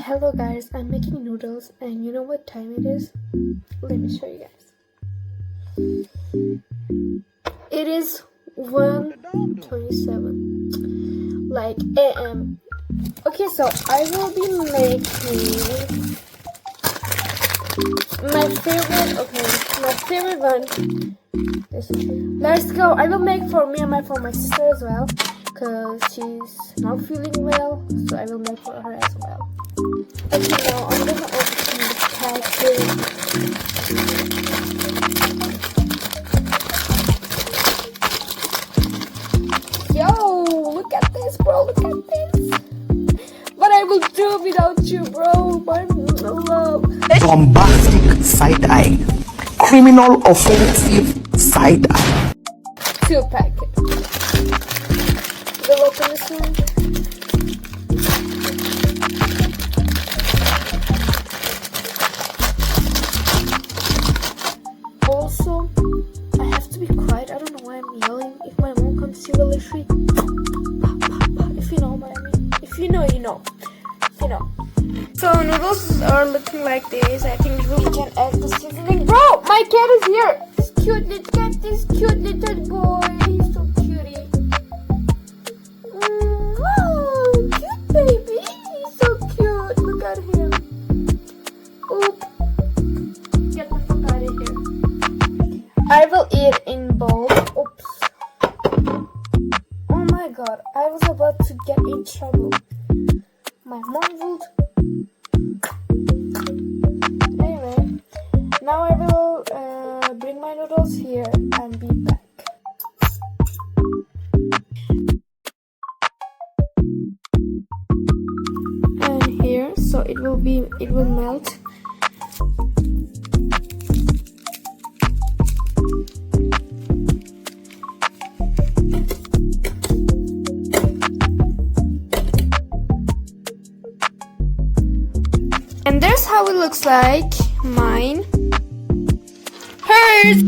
Hello guys, I'm making noodles and you know what time it is? Let me show you guys. It is 1:27 like AM. Okay, so I will be making my favorite one. Let's go. I will make for me and for my sister as well, because she's not feeling well, so I will make for her as well. Okay, now I'm gonna open the package. Yo, look at this, bro, look at this. What I will do without you, bro, my love. Bombastic side-eye, criminal offensive side-eye. 2 packets. We'll open this one. Also, I have to be quiet. I don't know why I'm yelling. If my mom comes, she will literally. If you know what I mean. If you know, you know. You know. So noodles are looking like this. I think we can add the seasoning. Bro, my cat is here. This cute little cat. This cute little boy. He's so cutie. Oh, cute baby. He's so cute. Look at him. Oop. Get the fuck out of here. I will eat in bowl. Oops. Oh my god. I was about to get in trouble. My mom would. Anyway, now I will bring my noodles here and be back. And here, so it will melt. And there's how it looks like. Mine. Hers.